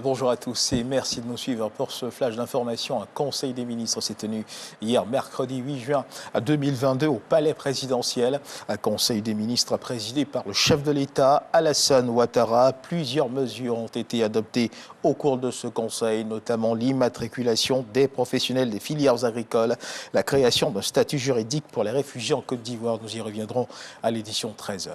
Bonjour à tous et merci de nous suivre pour ce flash d'information. Un conseil des ministres s'est tenu hier mercredi 8 juin 2022 au palais présidentiel. Un conseil des ministres présidé par le chef de l'État, Alassane Ouattara. Plusieurs mesures ont été adoptées au cours de ce conseil, notamment l'immatriculation des professionnels des filières agricoles, la création d'un statut juridique pour les réfugiés en Côte d'Ivoire. Nous y reviendrons à l'édition 13h.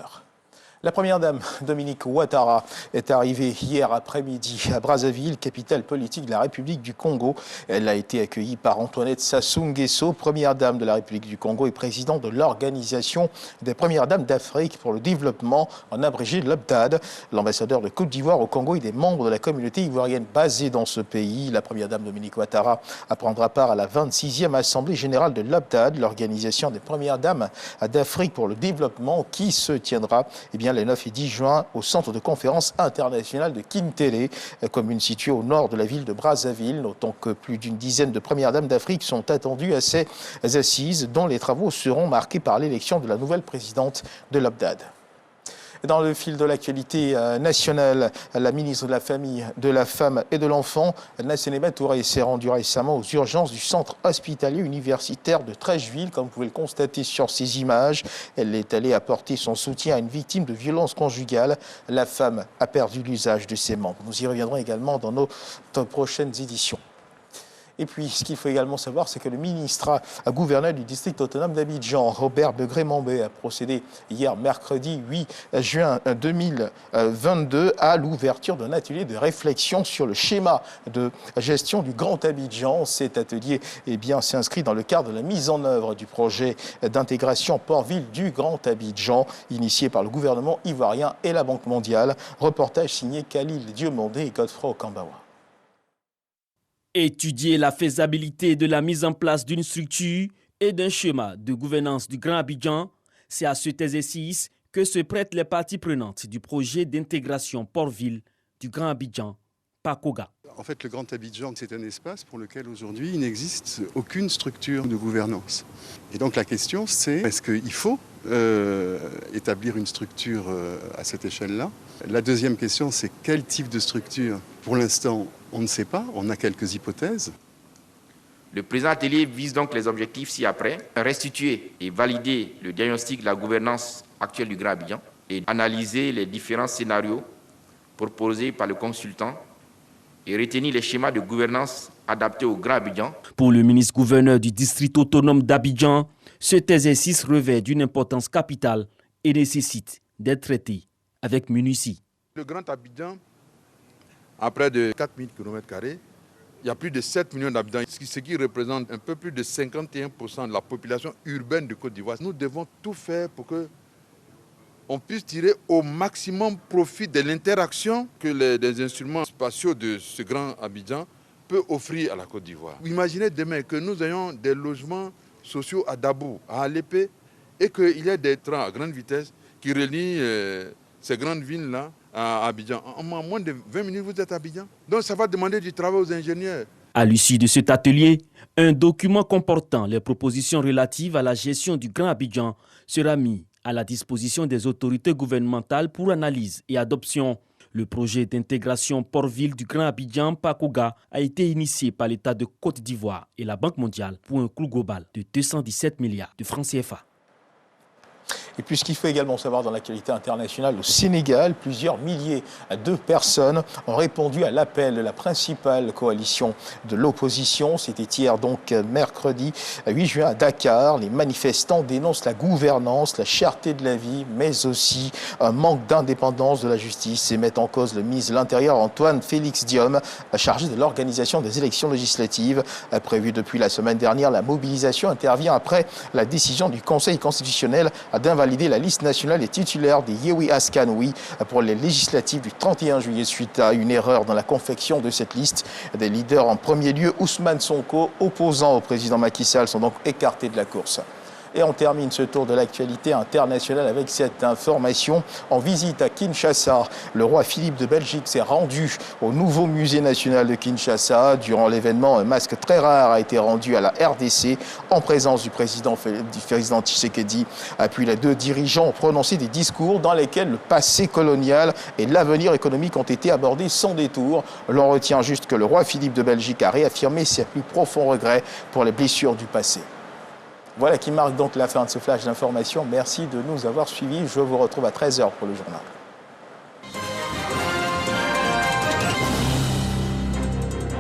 La première dame, Dominique Ouattara, est arrivée hier après-midi à Brazzaville, capitale politique de la République du Congo. Elle a été accueillie par Antoinette Sassou Nguesso, première dame de la République du Congo et président de l'Organisation des premières dames d'Afrique pour le développement, en abrégé l'OPDAD. L'ambassadeur de Côte d'Ivoire au Congo et des membres de la communauté ivoirienne basée dans ce pays. La première dame, Dominique Ouattara, prendra part à la 26e Assemblée générale de l'OPDAD, l'Organisation des premières dames d'Afrique pour le développement, qui se tiendra les 9 et 10 juin au centre de conférence internationale de Kintélé, commune située au nord de la ville de Brazzaville. Notons que plus d'une dizaine de premières dames d'Afrique sont attendues à ces assises, dont les travaux seront marqués par l'élection de la nouvelle présidente de l'OPDAD. Dans le fil de l'actualité nationale, la ministre de la Famille, de la Femme et de l'Enfant, Nassénéba Touré, s'est rendue récemment aux urgences du centre hospitalier universitaire de Trècheville, comme vous pouvez le constater sur ces images. Elle est allée apporter son soutien à une victime de violence conjugale. La femme a perdu l'usage de ses membres. Nous y reviendrons également dans nos prochaines éditions. Et puis, ce qu'il faut également savoir, c'est que le ministre gouverneur du district autonome d'Abidjan, Robert Begré-Mambé, a procédé hier mercredi 8 juin 2022 à l'ouverture d'un atelier de réflexion sur le schéma de gestion du Grand Abidjan. Cet atelier s'inscrit dans le cadre de la mise en œuvre du projet d'intégration port-ville du Grand Abidjan, initié par le gouvernement ivoirien et la Banque mondiale. Reportage signé Khalil Diomondé et Godefroy Okambawa. Étudier la faisabilité de la mise en place d'une structure et d'un schéma de gouvernance du Grand Abidjan, c'est à cet exercice que se prêtent les parties prenantes du projet d'intégration port-ville du Grand Abidjan, PACOGA. En fait, le Grand Abidjan, c'est un espace pour lequel aujourd'hui il n'existe aucune structure de gouvernance. Et donc la question, c'est est-ce qu'il faut établir une structure à cette échelle-là? La deuxième question, c'est quel type de structure? Pour l'instant, on ne sait pas, on a quelques hypothèses. Le présent atelier vise donc les objectifs ci-après, restituer et valider le diagnostic de la gouvernance actuelle du Grand Abidjan et analyser les différents scénarios proposés par le consultant et retenir les schémas de gouvernance adaptés au Grand Abidjan. Pour le ministre-gouverneur du district autonome d'Abidjan, cet exercice revêt d'une importance capitale et nécessite d'être traité avec minutie. Le Grand Abidjan a près de 4000 km². Il y a plus de 7 millions d'habitants, ce qui représente un peu plus de 51% de la population urbaine de Côte d'Ivoire. Nous devons tout faire pour qu'on puisse tirer au maximum profit de l'interaction que les instruments spatiaux de ce Grand Abidjan peuvent offrir à la Côte d'Ivoire. Imaginez demain que nous ayons des logements sociaux à Dabou, à Alépé, et qu'il y ait des trains à grande vitesse qui relient ces grandes villes-là à Abidjan. En moins de 20 minutes, vous êtes à Abidjan. Donc ça va demander du travail aux ingénieurs. À l'issue de cet atelier, un document comportant les propositions relatives à la gestion du Grand Abidjan sera mis à la disposition des autorités gouvernementales pour analyse et adoption. Le projet d'intégration port-ville du Grand Abidjan, PACOGA, a été initié par l'État de Côte d'Ivoire et la Banque mondiale pour un coût global de 217 milliards de francs CFA. Et puis ce qu'il faut également savoir dans l'actualité internationale, au Sénégal, plusieurs milliers de personnes ont répondu à l'appel de la principale coalition de l'opposition. C'était hier, donc mercredi 8 juin à Dakar. Les manifestants dénoncent la gouvernance, la cherté de la vie, mais aussi un manque d'indépendance de la justice et mettent en cause le ministre de l'Intérieur Antoine Félix Diome, chargé de l'organisation des élections législatives. Prévue depuis la semaine dernière, la mobilisation intervient après la décision du Conseil constitutionnel d'invalider la liste nationale des titulaires des Yewi Askanoui pour les législatives du 31 juillet suite à une erreur dans la confection de cette liste. Des leaders en premier lieu, Ousmane Sonko, opposant au président Macky Sall, sont donc écartés de la course. Et on termine ce tour de l'actualité internationale avec cette information. En visite à Kinshasa, le roi Philippe de Belgique s'est rendu au nouveau musée national de Kinshasa. Durant l'événement, un masque très rare a été rendu à la RDC en présence du président Tshisekedi. Puis les deux dirigeants ont prononcé des discours dans lesquels le passé colonial et l'avenir économique ont été abordés sans détour. L'on retient juste que le roi Philippe de Belgique a réaffirmé ses plus profonds regrets pour les blessures du passé. Voilà qui marque donc la fin de ce flash d'information. Merci de nous avoir suivis. Je vous retrouve à 13h pour le journal.